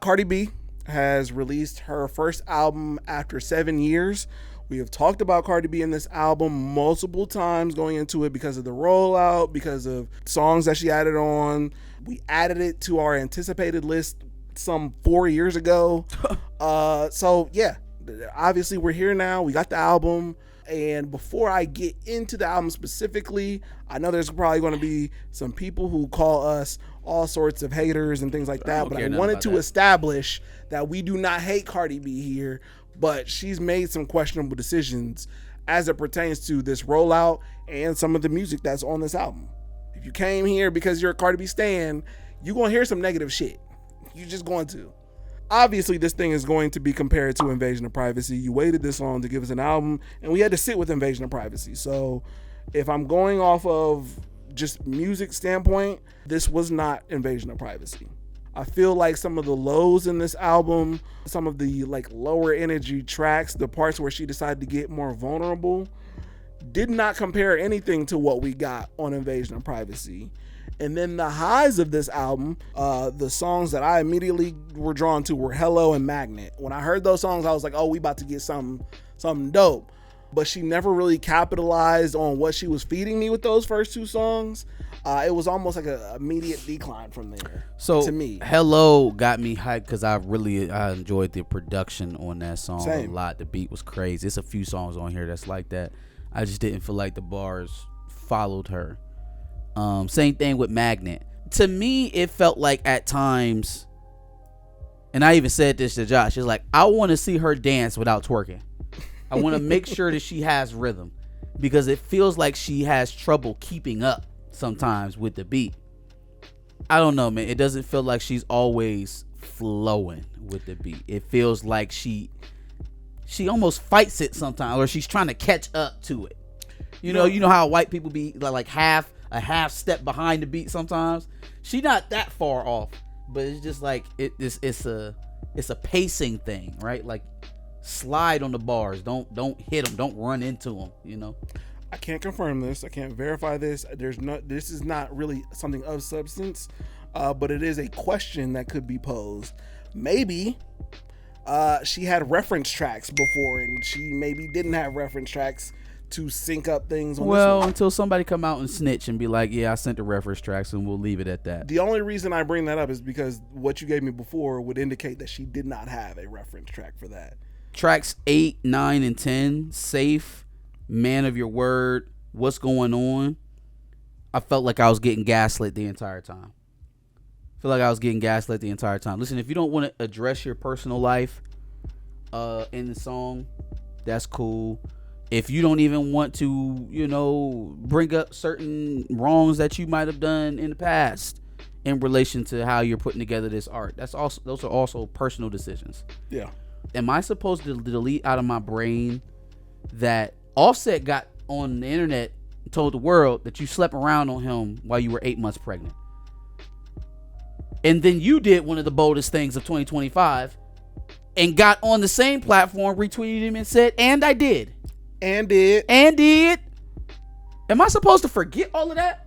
Cardi B has released her first album after 7 years. We have talked about Cardi B in this album multiple times going into it because of the rollout, because of songs that she added on. We added it to our anticipated list some 4 years ago. So yeah, obviously we're here now. We got the album. And before I get into the album specifically, I know there's probably going to be some people who call us all sorts of haters and things like that. But I wanted to establish that we do not hate Cardi B here, but she's made some questionable decisions as it pertains to this rollout and some of the music that's on this album. If you came here because you're a Cardi B stan, you're going to hear some negative shit. You're just going to. Obviously, this thing is going to be compared to Invasion of Privacy. You waited this long to give us an album, and we had to sit with Invasion of Privacy. So if I'm going off of just music standpoint, this was not Invasion of Privacy. I feel like some of the lows in this album, some of the like lower energy tracks, the parts where she decided to get more vulnerable, did not compare anything to what we got on Invasion of Privacy. And then the highs of this album, the songs that I immediately were drawn to were Hello and Magnet. When I heard those songs, I was like, oh, we about to get something dope. But she never really capitalized on what she was feeding me with those first two songs. It was almost like an immediate decline from there. So to me, Hello got me hyped because I enjoyed the production on that song a lot. The beat was crazy. There's a few songs on here that's like that. I just didn't feel like the bars followed her. Same thing with Magnet. To me, it felt like at times, and I even said this to Josh, it's like, I want to see her dance without twerking. I want to make sure that she has rhythm, because it feels like she has trouble keeping up sometimes with the beat. I don't know, man. It doesn't feel like she's always flowing with the beat. It feels like she almost fights it sometimes, or she's trying to catch up to it. You know how white people be like a half step behind the beat sometimes. She not that far off, but it's just like it's a pacing thing, right? Like, slide on the bars, don't hit them, don't run into them. I can't confirm this, I can't verify this. This is not really something of substance, but it is a question that could be posed. Maybe she had reference tracks before, and she maybe didn't have reference tracks to sync up things on this one. Until somebody come out and snitch and be like, yeah, I sent the reference tracks, and we'll leave it at that. The only reason I bring that up is because what you gave me before would indicate that she did not have a reference track for that. Tracks 8, 9, and 10, Safe, Man of Your Word, What's Going On, I felt like I was getting gaslit the entire time. Listen, if you don't want to address your personal life in the song, that's cool. If you don't even want to, bring up certain wrongs that you might have done in the past in relation to how you're putting together this art, those are also personal decisions. Yeah. Am I supposed to delete out of my brain that Offset got on the internet and told the world that you slept around on him while you were 8 months pregnant? And then you did one of the boldest things of 2025 and got on the same platform, retweeted him, and said, and I did. And did. Am I supposed to forget all of that?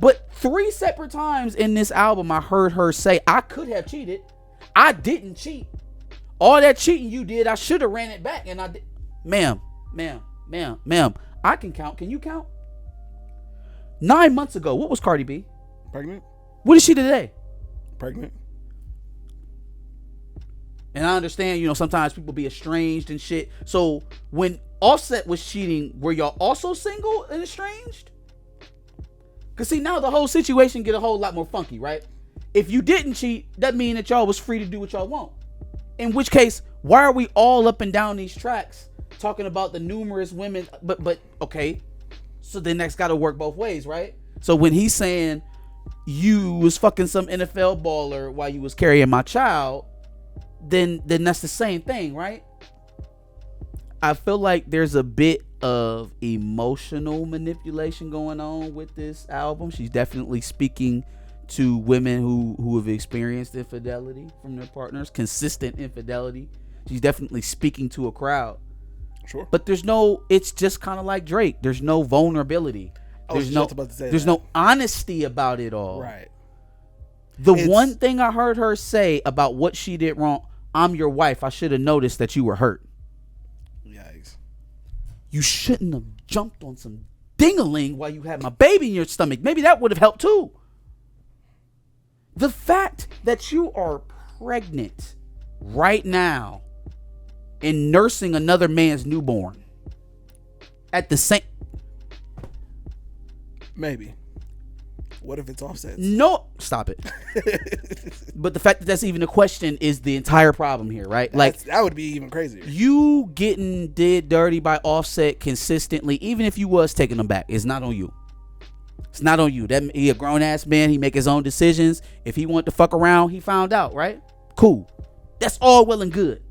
But 3 separate times in this album, I heard her say, I could have cheated. I didn't cheat. All that cheating you did, I should have ran it back. And I did. Ma'am, I can count. Can you count? 9 months ago, what was Cardi B? Pregnant. What is she today? Pregnant. And I understand, sometimes people be estranged and shit. So when Offset was cheating, were y'all also single and estranged? Because see, now the whole situation get a whole lot more funky, right? If you didn't cheat, that mean that y'all was free to do what y'all want. In which case, why are we all up and down these tracks talking about the numerous women? But okay, so then that's got to work both ways, right? So when he's saying you was fucking some NFL baller while you was carrying my child, then that's the same thing, right? I feel like there's a bit of emotional manipulation going on with this album. She's definitely speaking to women who have experienced infidelity from their partners, consistent infidelity. She's definitely speaking to a crowd. Sure. But it's just kind of like Drake. There's no vulnerability. There's no honesty about it all. Right. one thing I heard her say about what she did wrong, I'm your wife. I should have noticed that you were hurt. Yikes. You shouldn't have jumped on some ding-a-ling while you had my baby in your stomach. Maybe that would have helped too. The fact that you are pregnant right now and nursing another man's newborn at the same... Maybe. What if it's Offset? No, stop it. But the fact that that's even a question is the entire problem here, right? That would be even crazier. You getting did dirty by Offset consistently, even if you was taking them back, is not on you. It's not on you. That he a grown ass man. He make his own decisions. If he wanted to fuck around, he found out, right? Cool. That's all well and good.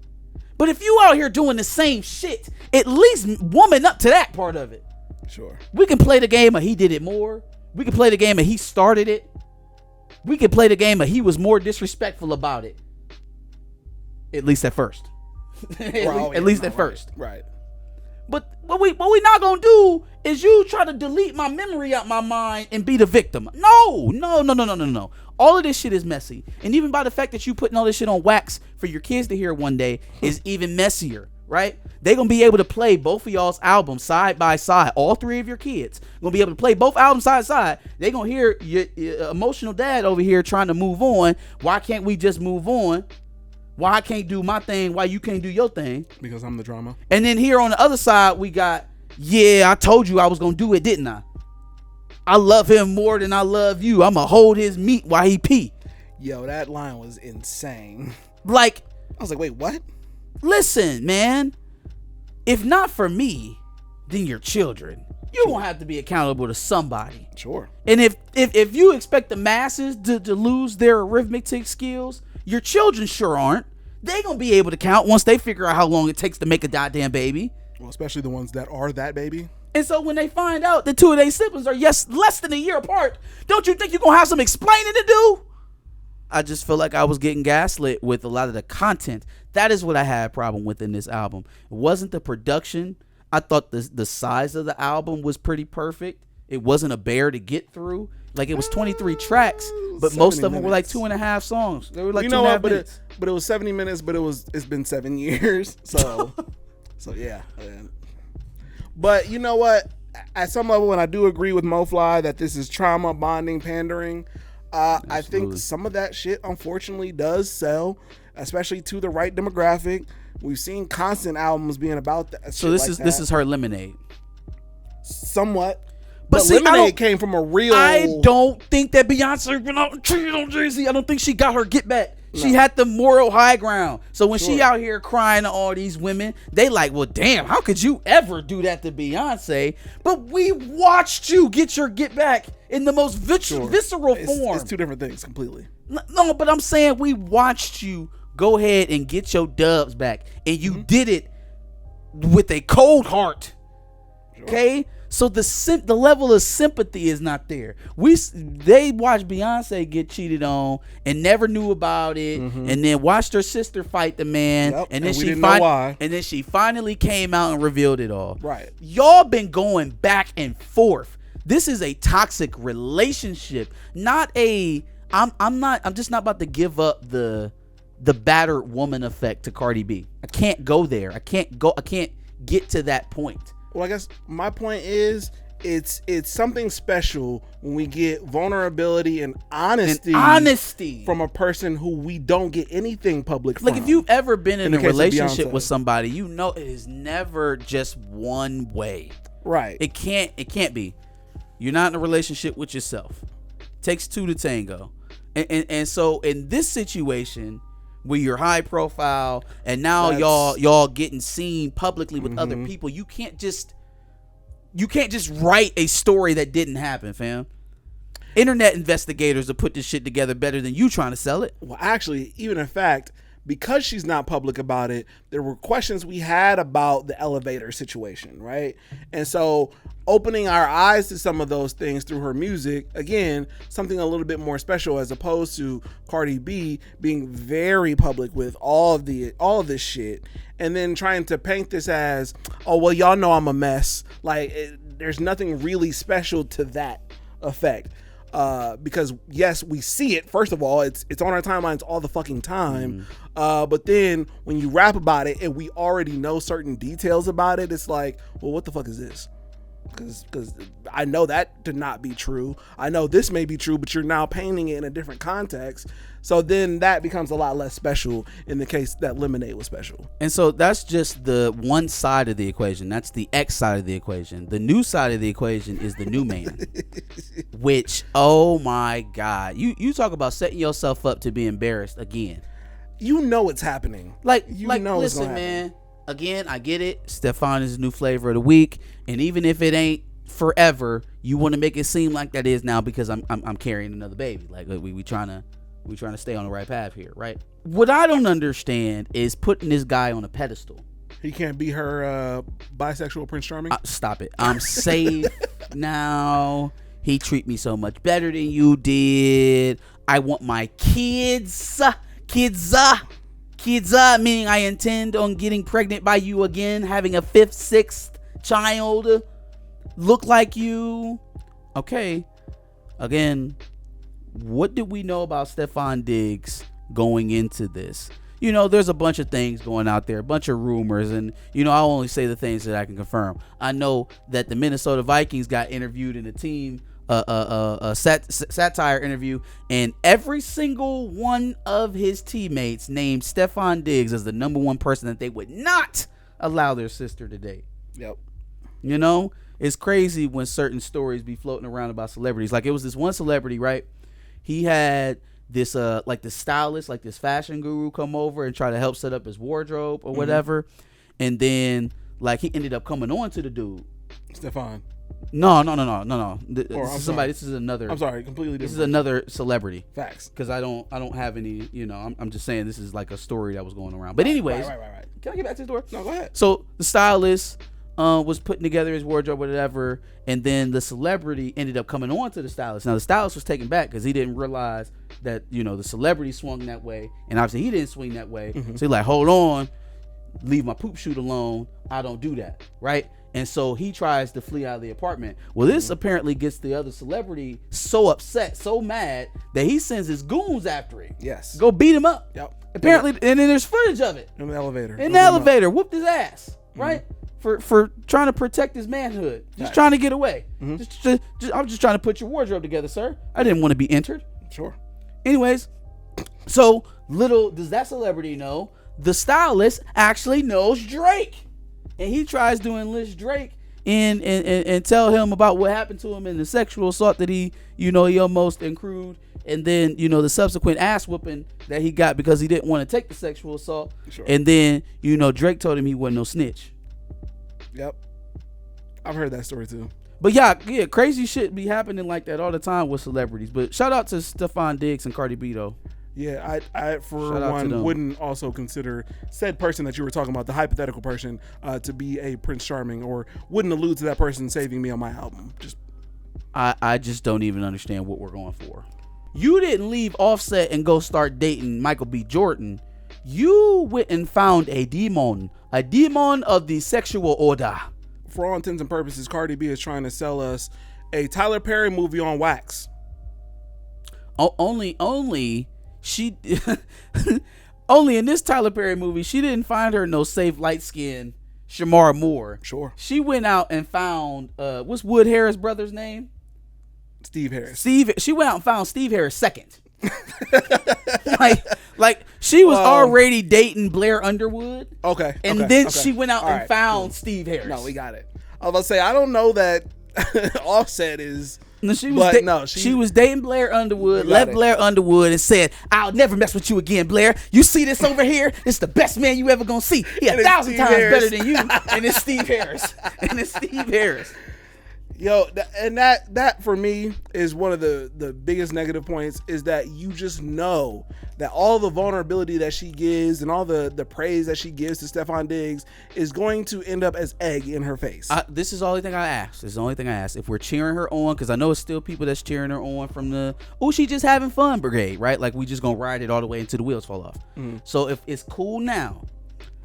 But if you out here doing the same shit, at least woman up to that part of it. Sure. We can play the game of he did it more. We can play the game of he started it. We can play the game of he was more disrespectful about it. At least at first. At least at first. Right. But what we not gonna do is you try to delete my memory out my mind and be the victim. No. All of this shit is messy. And even by the fact that you putting all this shit on wax for your kids to hear one day is even messier. Right? They're going to be able to play both of y'all's albums side by side. All three of your kids going to be able to play both albums side by side. They're going to hear your emotional dad over here trying to move on. Why can't we just move on? Why I can't do my thing? Why you can't do your thing? Because I'm the drama. And then here on the other side, we got, I told you I was going to do it, didn't I? I love him more than I love you. I'm going to hold his meat while he pee. Yo, that line was insane. Like, I was like, wait, what? Listen, man, if not for me, then your children. You're going to have to be accountable to somebody. Sure. And if you expect the masses to lose their arithmetic skills, your children sure aren't. They're going to be able to count once they figure out how long it takes to make a goddamn baby. Well, especially the ones that are that baby. And so when they find out that two of their siblings are, less than a year apart, don't you think you're going to have some explaining to do? I just feel like I was getting gaslit with a lot of the content. That is what I had a problem with in this album. It wasn't the production. I thought the size of the album was pretty perfect. It wasn't a bear to get through. Like, it was 23 tracks, but most of them were like 2.5 songs. They were like 2.5 minutes. But it was 70 minutes, but it's been 7 years. So, yeah. But you know what? At some level, and I do agree with MoFly that this is trauma bonding pandering. I think some of that shit, unfortunately, does sell, especially to the right demographic. We've seen constant albums being about that. So this is her Lemonade. Somewhat. But see, Lemonade came from a real... I don't think that Beyonce went out and cheated on Jay-Z. I don't think she got her get back. No. She had the moral high ground. So when she out here crying to all these women, they like, well, damn, how could you ever do that to Beyonce? But we watched you get your get back in the most visceral form. It's two different things completely. No, but I'm saying we watched you go ahead and get your dubs back. And you did it with a cold heart. Sure. Okay? So the level of sympathy is not there. They watched Beyonce get cheated on and never knew about it, and then watched her sister fight the man, and then she finally came out and revealed it all. Right. Y'all been going back and forth. This is a toxic relationship, not a. I'm just not about to give up the battered woman effect to Cardi B. I can't go there. I can't get to that point. Well, I guess my point is it's something special when we get vulnerability and honesty from a person who we don't get anything public from. Like, if you've ever been in a relationship with somebody, you know it is never just one way. Right. It can't be. You're not in a relationship with yourself. It takes two to tango. And so in this situation where you're high profile and now y'all getting seen publicly with other people, you can't just write a story that didn't happen, fam. Internet investigators will put this shit together better than you trying to sell it. Well, actually, even in fact, because she's not public about it, there were questions we had about the elevator situation, right? And so opening our eyes to some of those things through her music, again, something a little bit more special as opposed to Cardi B being very public with all of this shit, and then trying to paint this as, oh, well, y'all know I'm a mess. Like, there's nothing really special to that effect. because yes, we see it. First of all, it's on our timelines all the fucking time. But then when you rap about it and we already know certain details about it, it's like, well, what the fuck is this? Because I know that to not be true. I know this may be true, but you're now painting it in a different context. So then that becomes a lot less special in the case that Lemonade was special. And so that's just the one side of the equation. That's the X side of the equation. The new side of the equation is the new man, which, oh my God, you talk about setting yourself up to be embarrassed again. You know it's happening. Listen, man. Again, I get it. Stefan is the new flavor of the week, and even if it ain't forever, you want to make it seem like that is now because I'm carrying another baby. Like we trying to stay on the right path here, right? What I don't understand is putting this guy on a pedestal. He can't be her bisexual Prince Charming. Stop it. I'm safe now. He treat me so much better than you did. I want my kids, meaning I intend on getting pregnant by you again, having a 5th, 6th child, look like you. Okay. Again, what did we know about Stefan Diggs going into this? You know, there's a bunch of things going out there, a bunch of rumors, and, you know, I'll only say the things that I can confirm. I know that the Minnesota Vikings got interviewed in a team satire interview, and every single one of his teammates named Stefan Diggs as the number one person that they would not allow their sister to date. Yep. You know, it's crazy when certain stories be floating around about celebrities. Like, it was this one celebrity, right? He had this like the stylist, like this fashion guru, come over and try to help set up his wardrobe or whatever, and then like he ended up coming on to the dude. Stefan. No. This is another. I'm sorry, completely different. This is another celebrity. Facts. Because I don't have any. You know, I'm just saying this is like a story that was going around. But anyways, right. Can I get back to the story? No, go ahead. So the stylist was putting together his wardrobe, whatever, and then the celebrity ended up coming on to the stylist. Now the stylist was taken back because he didn't realize that, you know, the celebrity swung that way, and obviously he didn't swing that way. So he's like, hold on, leave my poop shoot alone. I don't do that, right? And so he tries to flee out of the apartment. Well, this apparently gets the other celebrity so upset, so mad, that he sends his goons after him. Yes. Go beat him up. Yep. Apparently, and then there's footage of it. In the elevator. Whooped his ass, right? For trying to protect his manhood. Just trying to get away. I'm just trying to put your wardrobe together, sir. I didn't want to be entered. Sure. Anyways, so little does that celebrity know, the stylist actually knows Drake. And he tries to enlist Drake and tell him about what happened to him and the sexual assault that he almost accrued. And then, you know, the subsequent ass whooping that he got because he didn't want to take the sexual assault. Sure. And then, you know, Drake told him he wasn't no snitch. Yep. I've heard that story too. But yeah, crazy shit be happening like that all the time with celebrities. But shout out to Stefan Diggs and Cardi B though. Yeah, I for one wouldn't also consider said person that you were talking about, the hypothetical person, to be a Prince Charming, or wouldn't allude to that person saving me on my album. I just don't even understand what we're going for. You didn't leave Offset and go start dating Michael B. Jordan. You went and found a demon of the sexual order. For all intents and purposes, Cardi B is trying to sell us a Tyler Perry movie on wax. Only she only in this Tyler Perry movie, she didn't find her no safe light skin Shamar Moore. Sure. She went out and found what's Wood Harris' brother's name? Steve Harris. She went out and found Steve Harris second. like she was already dating Blair Underwood. Okay. And then she went out and found Steve Harris. No, we got it. I was about to say, I don't know that Offset is. No, she was dating Blair Underwood, left Blair Underwood and said, I'll never mess with you again, Blair. You see this over here? It's the best man you ever gonna see. He 1,000 times better than you. And it's Steve Harris. Yo, and that for me is one of the biggest negative points, is that you just know that all the vulnerability that she gives and all the praise that she gives to Stefan Diggs is going to end up as egg in her face. This is the only thing I ask. If we're cheering her on, because I know it's still people that's cheering her on from the, she just having fun brigade, right? Like we just gonna ride it all the way until the wheels fall off. So if it's cool now,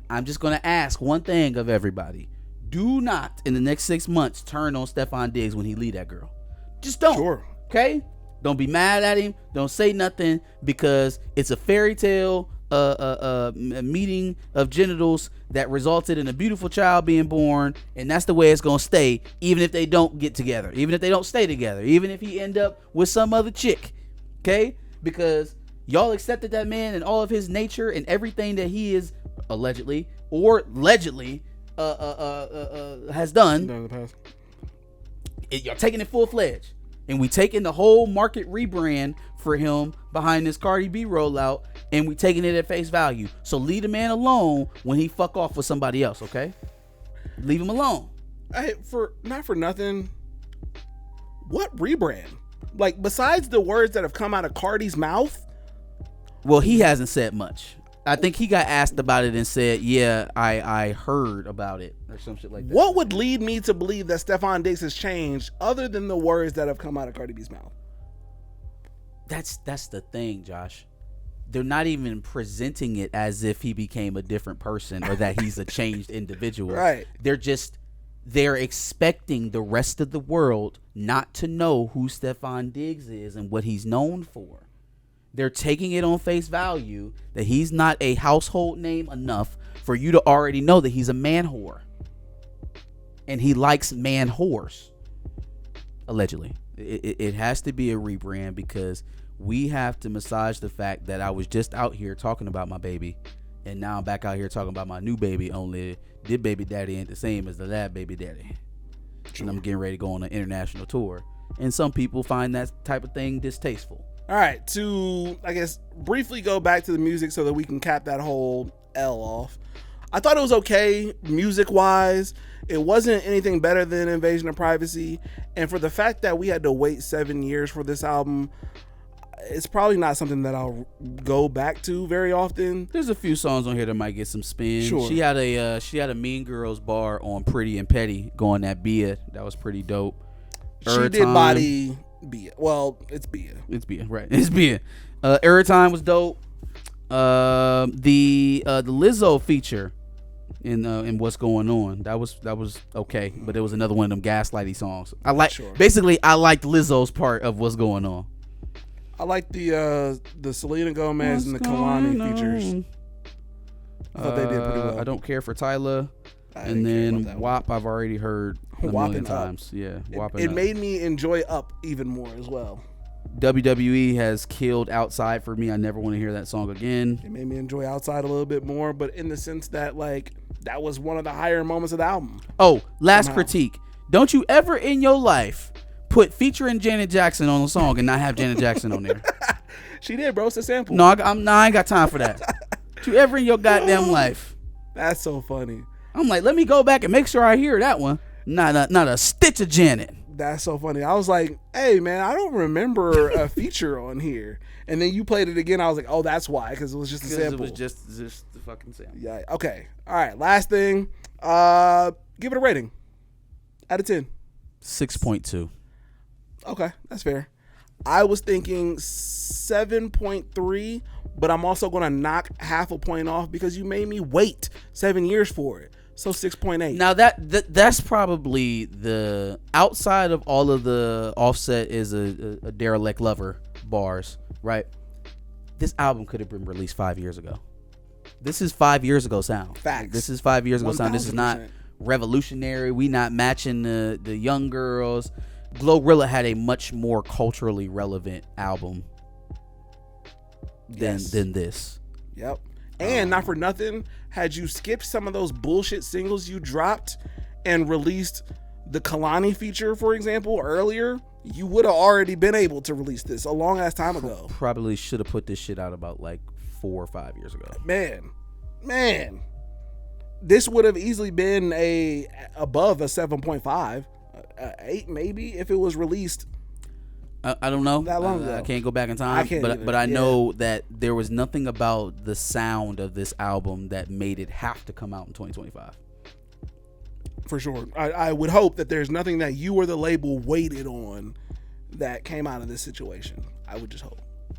I'm just gonna ask one thing of everybody. Do not, in the next 6 months, turn on Stefan Diggs when he leave that girl. Just don't. Sure. Okay? Don't be mad at him. Don't say nothing, because it's a fairy tale meeting of genitals that resulted in a beautiful child being born, and that's the way it's gonna stay, even if they don't get together, even if they don't stay together, even if he end up with some other chick. Okay? Because y'all accepted that man and all of his nature and everything that he is allegedly has done. In the past. Y'all taking it full-fledged, and we taking the whole market rebrand for him behind this Cardi B rollout, and we taking it at face value. So leave the man alone when he fuck off with somebody else, okay? Leave him alone. Not for nothing, what rebrand? Like, besides the words that have come out of Cardi's mouth? Well, he hasn't said much. I think he got asked about it and said, yeah, I heard about it, or some shit like that. What would lead me to believe that Stefon Diggs has changed other than the words that have come out of Cardi B's mouth? That's the thing, Josh. They're not even presenting it as if he became a different person or that he's a changed individual. Right. They're expecting the rest of the world not to know who Stefon Diggs is and what he's known for. They're taking it on face value that he's not a household name enough for you to already know that he's a man whore. And he likes man whores. Allegedly. It has to be a rebrand, because we have to massage the fact that I was just out here talking about my baby, and now I'm back out here talking about my new baby, only this baby daddy ain't the same as the last baby daddy. Sure. And I'm getting ready to go on an international tour. And some people find that type of thing distasteful. All right, to, I guess, briefly go back to the music so that we can cap that whole L off. I thought it was okay music-wise. It wasn't anything better than Invasion of Privacy. And for the fact that we had to wait 7 years for this album, it's probably not something that I'll go back to very often. There's a few songs on here that might get some spin. Sure. She had a Mean Girls bar on Pretty and Petty going that Bia. That was pretty dope. She did body Bia. Well, it's Bia. It's Bia, right? It's Bia. Airtime was dope. The Lizzo feature in What's Going On, that was okay, but it was another one of them gaslighty songs. I liked Lizzo's part of What's Going On. I like the Selena Gomez and the Kalani features. I thought they did pretty well. I Don't Care for Tyler. And then WAP, I've already heard a million times. Yeah, WAP. It made me enjoy Up even more as well. WWE has killed Outside for me. I never want to hear that song again. It made me enjoy Outside a little bit more, but in the sense that, like, that was one of the higher moments of the album. Oh, last critique. Don't you ever in your life put featuring Janet Jackson on a song and not have Janet Jackson on there. She did, bro. It's a sample. No, I ain't got time for that. Don't you ever in your goddamn life. That's so funny. I'm like, let me go back and make sure I hear that one. Not a stitch of Janet. That's so funny. I was like, hey, man, I don't remember a feature on here. And then you played it again. I was like, oh, that's why, because it was just a sample. It was just the fucking sample. Yeah. Okay. All right. Last thing. Give it a rating out of 10. 6.2. Okay, that's fair. I was thinking 7.3, but I'm also going to knock half a point off because you made me wait 7 years for it. So 6.8. Now that's probably the outside of all of the Offset is a derelict lover bars, right? This album could have been released 5 years ago. This is 5 years ago sound. Facts. This is 5 years ago 1,000%. Sound. This is not revolutionary. We not matching the young girls. Glorilla had a much more culturally relevant album than this. Yep. And not for nothing, had you skipped some of those bullshit singles you dropped and released the Kalani feature, for example, earlier, you would have already been able to release this a long ass time ago. Probably should have put this shit out about like 4 or 5 years ago. Man. This would have easily been above a 7.5. 8 maybe if it was released. I don't know. That long ago. I can't go back in time. But I know that there was nothing about the sound of this album that made it have to come out in 2025. For sure. I would hope that there's nothing that you or the label waited on that came out of this situation. I would just hope.